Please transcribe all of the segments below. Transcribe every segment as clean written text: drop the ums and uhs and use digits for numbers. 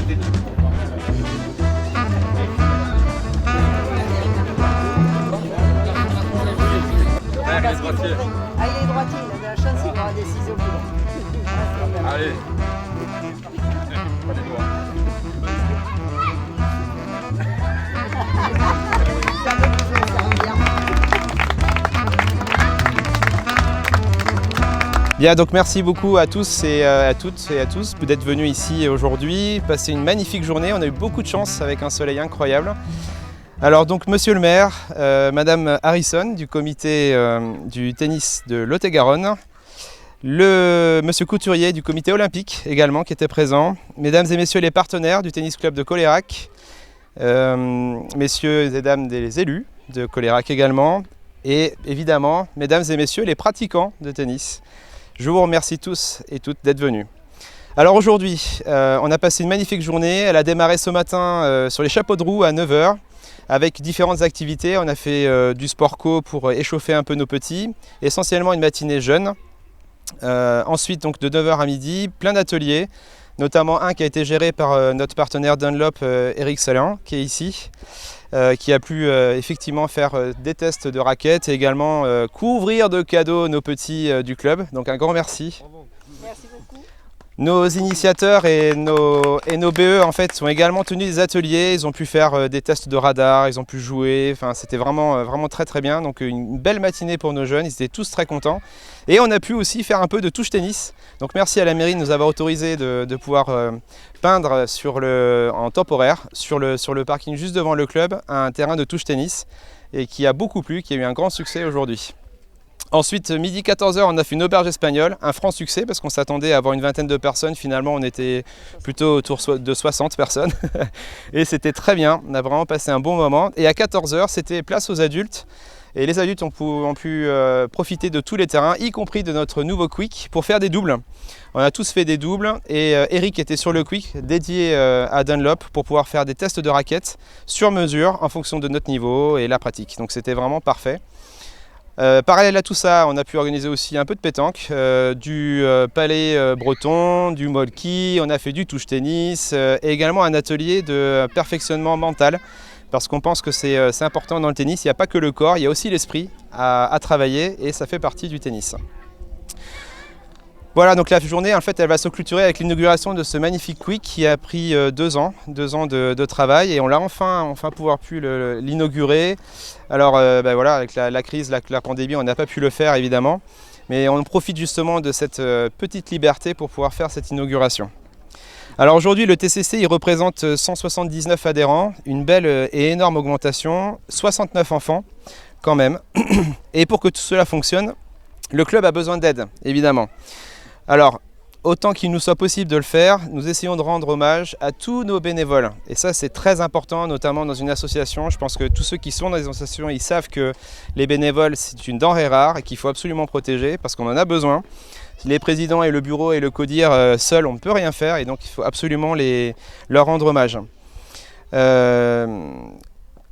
Ah, il est droitier, il avait la chance, il aura des ciseaux plus longs. Allez. Bien, donc merci beaucoup à tous et à toutes et à tous d'être venus ici aujourd'hui, passer une magnifique journée. On a eu beaucoup de chance avec un soleil incroyable. Alors donc Monsieur le maire, Madame Harrison du comité du tennis de Lot-et-Garonne, Monsieur Couturier du comité olympique également qui était présent, Mesdames et Messieurs les partenaires du tennis club de Colérac, Messieurs et Dames des élus de Colérac également, et évidemment Mesdames et Messieurs les pratiquants de tennis. Je vous remercie tous et toutes d'être venus. Alors aujourd'hui, on a passé une magnifique journée. Elle a démarré ce matin sur les chapeaux de roue à 9 h avec différentes activités. On a fait du sport co pour échauffer un peu nos petits, essentiellement une matinée jeune. Ensuite, donc de 9 h à midi, plein d'ateliers, notamment un qui a été géré par notre partenaire Dunlop, Eric Salin, qui est ici, qui a pu effectivement faire des tests de raquettes et également couvrir de cadeaux nos petits du club. Donc un grand merci. Merci beaucoup. Nos initiateurs et nos BE en fait ont également tenu des ateliers, ils ont pu faire des tests de radar, ils ont pu jouer, enfin c'était vraiment très très bien. Donc une belle matinée pour nos jeunes, ils étaient tous très contents. Et on a pu aussi faire un peu de touche tennis. Donc merci à la mairie de nous avoir autorisé de pouvoir peindre en temporaire sur le parking juste devant le club un terrain de touche tennis et qui a beaucoup plu, qui a eu un grand succès aujourd'hui. Ensuite, midi 14 h, on a fait une auberge espagnole, un franc succès parce qu'on s'attendait à avoir une vingtaine de personnes. Finalement, on était plutôt autour de 60 personnes et c'était très bien. On a vraiment passé un bon moment. Et à 14 h, c'était place aux adultes. Et les adultes ont pu profiter de tous les terrains, y compris de notre nouveau Quick, pour faire des doubles. On a tous fait des doubles et Eric était sur le Quick dédié à Dunlop pour pouvoir faire des tests de raquettes sur mesure en fonction de notre niveau et la pratique. Donc c'était vraiment parfait. Parallèle à tout ça, on a pu organiser aussi un peu de pétanque, du palais breton, du molki, on a fait du touche tennis et également un atelier de perfectionnement mental parce qu'on pense que c'est important dans le tennis, il n'y a pas que le corps, il y a aussi l'esprit à travailler et ça fait partie du tennis. Voilà, donc la journée en fait elle va se clôturer avec l'inauguration de ce magnifique Quick qui a pris 2 ans de travail et on l'a enfin pouvoir pu l'inaugurer. Alors voilà, avec la crise, la pandémie, on n'a pas pu le faire évidemment, mais on profite justement de cette petite liberté pour pouvoir faire cette inauguration. Alors aujourd'hui le TCC il représente 179 adhérents, une belle et énorme augmentation, 69 enfants quand même. Et pour que tout cela fonctionne, le club a besoin d'aide évidemment. Alors, autant qu'il nous soit possible de le faire, nous essayons de rendre hommage à tous nos bénévoles. Et ça, c'est très important, notamment dans une association. Je pense que tous ceux qui sont dans les associations, ils savent que les bénévoles, c'est une denrée rare et qu'il faut absolument protéger parce qu'on en a besoin. Les présidents et le bureau et le CODIR seuls, on ne peut rien faire et donc il faut absolument leur rendre hommage.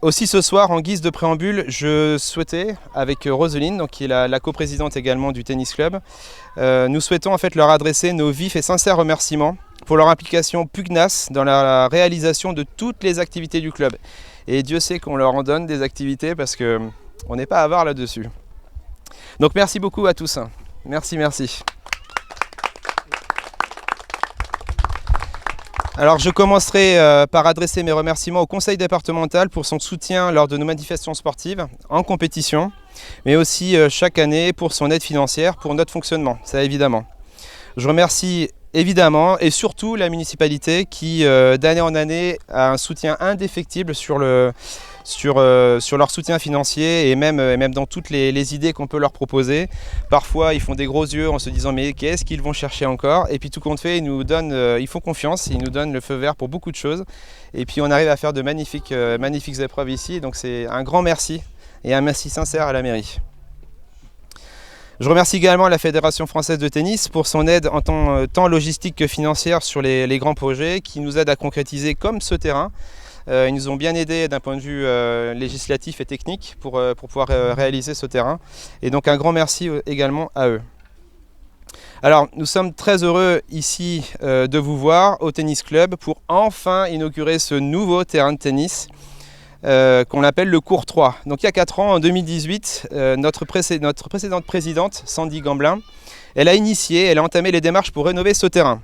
Aussi ce soir, en guise de préambule, je souhaitais, avec Roselyne, donc qui est la coprésidente également du tennis club, nous souhaitons en fait leur adresser nos vifs et sincères remerciements pour leur implication pugnace dans la réalisation de toutes les activités du club. Et Dieu sait qu'on leur en donne des activités parce qu'on n'est pas avare là-dessus. Donc merci beaucoup à tous. Merci, merci. Alors je commencerai par adresser mes remerciements au conseil départemental pour son soutien lors de nos manifestations sportives en compétition, mais aussi chaque année pour son aide financière pour notre fonctionnement, ça évidemment. Je remercie évidemment et surtout la municipalité qui d'année en année a un soutien indéfectible sur leur soutien financier et même dans toutes les idées qu'on peut leur proposer. Parfois ils font des gros yeux en se disant mais qu'est-ce qu'ils vont chercher encore, et puis tout compte fait ils font confiance, ils nous donnent le feu vert pour beaucoup de choses et puis on arrive à faire de magnifiques épreuves ici, donc c'est un grand merci et un merci sincère à la mairie. Je remercie également la Fédération française de tennis pour son aide en tant logistique que financière sur les grands projets qui nous aident à concrétiser comme ce terrain. Ils nous ont bien aidés d'un point de vue législatif et technique pour pouvoir réaliser ce terrain. Et donc un grand merci également à eux. Alors, nous sommes très heureux ici de vous voir au tennis club pour enfin inaugurer ce nouveau terrain de tennis qu'on appelle le court 3. Donc il y a 4 ans, en 2018, notre précédente présidente, Sandy Gamblin, elle a entamé les démarches pour rénover ce terrain.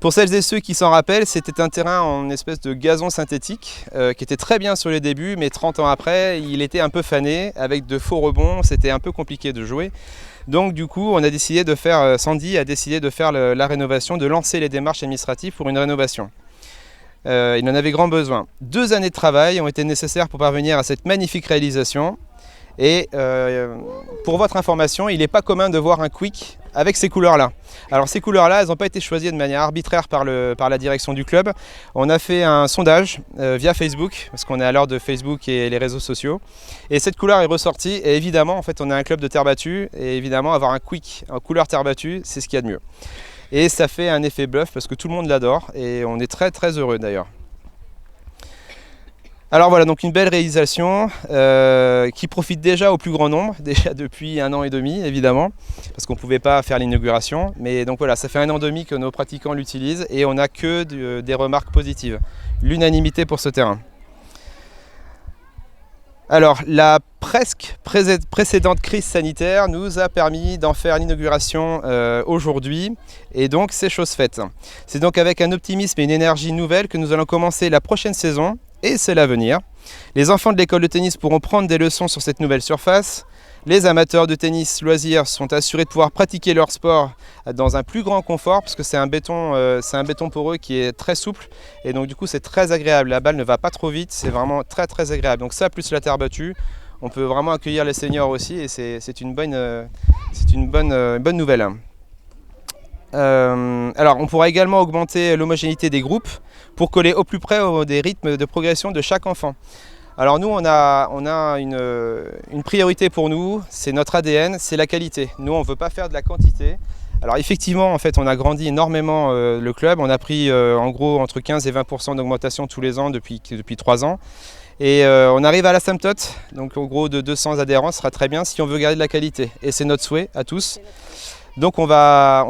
Pour celles et ceux qui s'en rappellent, c'était un terrain en espèce de gazon synthétique qui était très bien sur les débuts, mais 30 ans après, il était un peu fané, avec de faux rebonds, c'était un peu compliqué de jouer. Donc du coup, Sandy a décidé de faire la rénovation, de lancer les démarches administratives pour une rénovation. Il en avait grand besoin. 2 années de travail ont été nécessaires pour parvenir à cette magnifique réalisation. Et pour votre information, il n'est pas commun de voir un quick avec ces couleurs-là. Alors ces couleurs-là, elles n'ont pas été choisies de manière arbitraire par la direction du club. On a fait un sondage via Facebook, parce qu'on est à l'heure de Facebook et les réseaux sociaux. Et cette couleur est ressortie. Et évidemment, en fait, on est un club de terre battue. Et évidemment, avoir un quick en couleur terre battue, c'est ce qu'il y a de mieux. Et ça fait un effet bluff parce que tout le monde l'adore. Et on est très très heureux d'ailleurs. Alors voilà, donc une belle réalisation qui profite déjà au plus grand nombre, déjà depuis 1 an et demi évidemment, parce qu'on ne pouvait pas faire l'inauguration. Mais donc voilà, ça fait 1 an et demi que nos pratiquants l'utilisent et on n'a que des remarques positives. L'unanimité pour ce terrain. Alors la presque précédente crise sanitaire nous a permis d'en faire l'inauguration aujourd'hui et donc c'est chose faite. C'est donc avec un optimisme et une énergie nouvelle que nous allons commencer la prochaine saison. Et c'est l'avenir. Les enfants de l'école de tennis pourront prendre des leçons sur cette nouvelle surface. Les amateurs de tennis loisirs sont assurés de pouvoir pratiquer leur sport dans un plus grand confort parce que c'est un béton poreux qui est très souple et donc du coup c'est très agréable. La balle ne va pas trop vite, c'est vraiment très très agréable. Donc ça plus la terre battue, on peut vraiment accueillir les seniors aussi et c'est une bonne nouvelle. Alors on pourra également augmenter l'homogénéité des groupes pour coller au plus près des rythmes de progression de chaque enfant. Alors nous on a une priorité pour nous, c'est notre ADN, c'est la qualité. Nous on ne veut pas faire de la quantité. Alors effectivement en fait on a grandi énormément le club, on a pris en gros entre 15 et 20% d'augmentation tous les ans depuis 3 ans. Et on arrive à l'asymptote, donc en gros de 200 adhérents, ce sera très bien si on veut garder de la qualité. Et c'est notre souhait à tous. Donc on va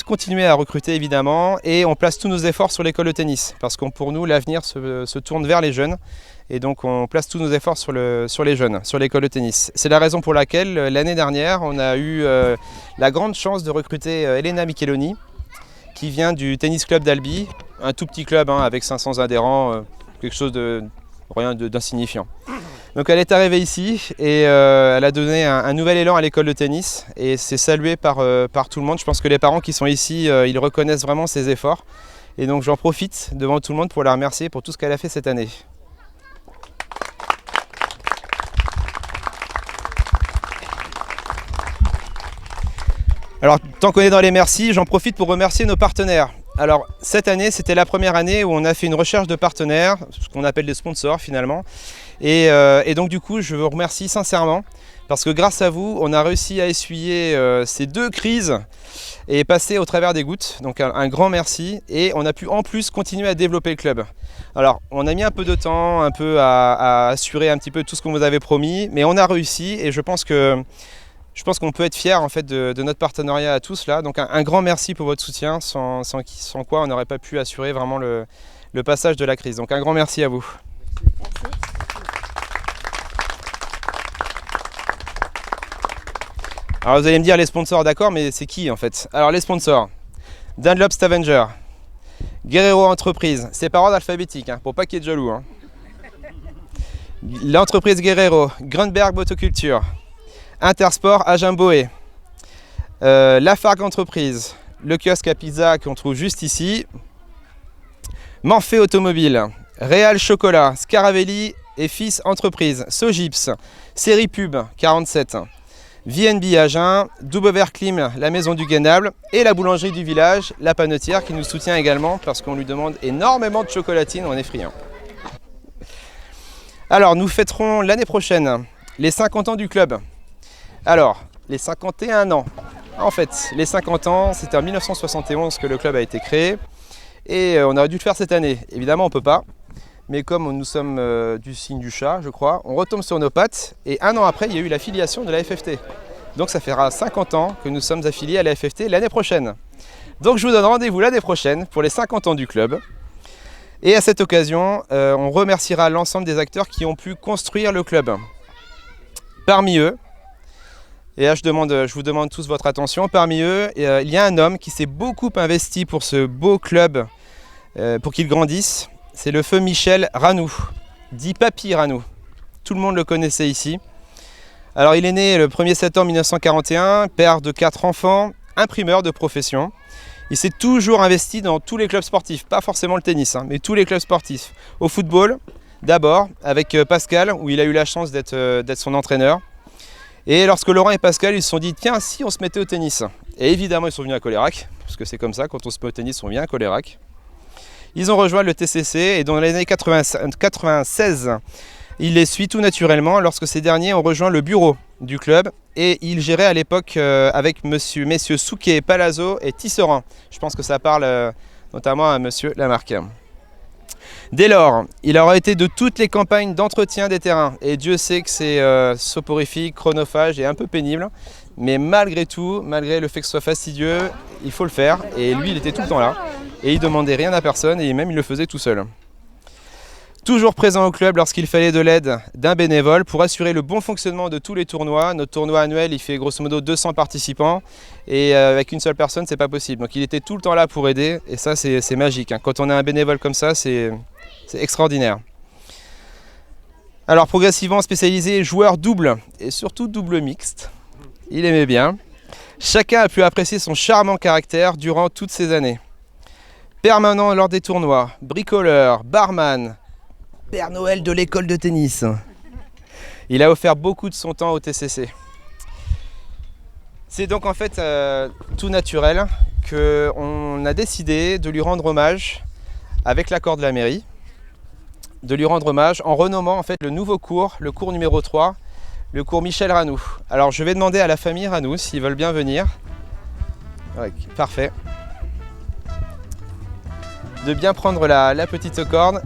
continuer à recruter évidemment et on place tous nos efforts sur l'école de tennis parce que pour nous l'avenir se tourne vers les jeunes et donc on place tous nos efforts sur les jeunes, sur l'école de tennis. C'est la raison pour laquelle l'année dernière on a eu la grande chance de recruter Elena Micheloni qui vient du tennis club d'Albi, un tout petit club avec 500 adhérents, quelque chose d'insignifiant. Donc elle est arrivée ici et elle a donné un nouvel élan à l'école de tennis et c'est salué par tout le monde. Je pense que les parents qui sont ici, ils reconnaissent vraiment ses efforts. Et donc j'en profite devant tout le monde pour la remercier pour tout ce qu'elle a fait cette année. Alors tant qu'on est dans les merci, j'en profite pour remercier nos partenaires. Alors cette année, c'était la première année où on a fait une recherche de partenaires, ce qu'on appelle des sponsors finalement. Et donc du coup, je vous remercie sincèrement parce que grâce à vous, on a réussi à essuyer ces 2 crises et passer au travers des gouttes. Donc un grand merci et on a pu en plus continuer à développer le club. Alors on a mis un peu de temps, à assurer un petit peu tout ce qu'on vous avait promis, mais on a réussi et je pense qu'on peut être fiers en fait de notre partenariat à tous là. Donc un grand merci pour votre soutien, sans quoi on n'aurait pas pu assurer vraiment le passage de la crise. Donc un grand merci à vous. Merci. Alors vous allez me dire les sponsors, d'accord, mais c'est qui en fait? Alors les sponsors, Dunlop Stavanger, Guerrero Entreprise, c'est par ordre alphabétique, pour pas qu'il y ait de jaloux. L'entreprise Guerrero, Grunberg Motoculture, Intersport Agen Boé, Lafargue Entreprise, le kiosque à pizza qu'on trouve juste ici, Morphée Automobile, Real Chocolat, Scaravelli et Fils Entreprise, Sogips, Série Pub 47, VNB Agen, Doublever Clim, la maison du Guénable et la boulangerie du village, la Panetière qui nous soutient également parce qu'on lui demande énormément de chocolatine, on est friand. Alors nous fêterons l'année prochaine les 50 ans du club. Alors, les 51 ans. En fait, les 50 ans, c'était en 1971 que le club a été créé et on aurait dû le faire cette année. Évidemment, on ne peut pas. Mais comme nous sommes du signe du chat, je crois, on retombe sur nos pattes. Et 1 an après, il y a eu la filiation de la FFT. Donc ça fera 50 ans que nous sommes affiliés à la FFT l'année prochaine. Donc je vous donne rendez-vous l'année prochaine pour les 50 ans du club. Et à cette occasion, on remerciera l'ensemble des acteurs qui ont pu construire le club. Parmi eux, et là je vous demande tous votre attention, parmi eux, il y a un homme qui s'est beaucoup investi pour ce beau club, pour qu'il grandisse. C'est le feu Michel Ranou, dit Papy Ranou. Tout le monde le connaissait ici. Alors il est né le 1er septembre 1941, père de 4 enfants, imprimeur de profession. Il s'est toujours investi dans tous les clubs sportifs, pas forcément le tennis, mais tous les clubs sportifs. Au football, d'abord, avec Pascal, où il a eu la chance d'être son entraîneur. Et lorsque Laurent et Pascal, ils se sont dit, tiens, si on se mettait au tennis. Et évidemment, ils sont venus à Colérac, parce que c'est comme ça, quand on se met au tennis, on vient à Colérac. Ils ont rejoint le TCC, et dans les années 96, il les suit tout naturellement lorsque ces derniers ont rejoint le bureau du club. Et il gérait à l'époque avec messieurs Souquet, Palazzo et Tisserand. Je pense que ça parle notamment à monsieur Lamarck. Dès lors, il aura été de toutes les campagnes d'entretien des terrains. Et Dieu sait que c'est soporifique, chronophage et un peu pénible. Mais malgré tout, malgré le fait que ce soit fastidieux, il faut le faire. Et lui, il était tout le temps là. Et il ne demandait rien à personne et même il le faisait tout seul. Toujours présent au club lorsqu'il fallait de l'aide d'un bénévole pour assurer le bon fonctionnement de tous les tournois. Notre tournoi annuel, il fait grosso modo 200 participants et avec une seule personne, c'est pas possible. Donc il était tout le temps là pour aider et ça, c'est magique. Quand on a un bénévole comme ça, c'est extraordinaire. Alors progressivement spécialisé joueur double et surtout double mixte, il aimait bien. Chacun a pu apprécier son charmant caractère durant toutes ces années. Permanent lors des tournois, bricoleur, barman, Père Noël de l'école de tennis. Il a offert beaucoup de son temps au TCC. C'est donc en fait tout naturel qu'on a décidé de lui rendre hommage avec l'accord de la mairie, de lui rendre hommage en renommant en fait le nouveau cours, le cours numéro 3, le cours Michel Ranou. Alors je vais demander à la famille Ranou s'ils veulent bien venir. Ouais, parfait. De bien prendre la petite corde.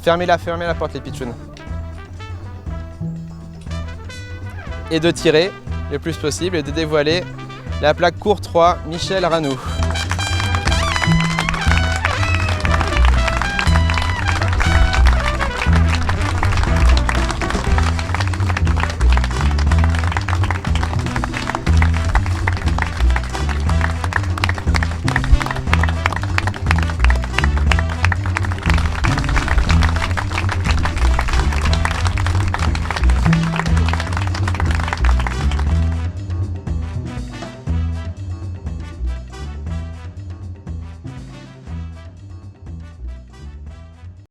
Fermez la porte les pitchouns. Et de tirer le plus possible et de dévoiler la plaque cours 3 Michel Ranou.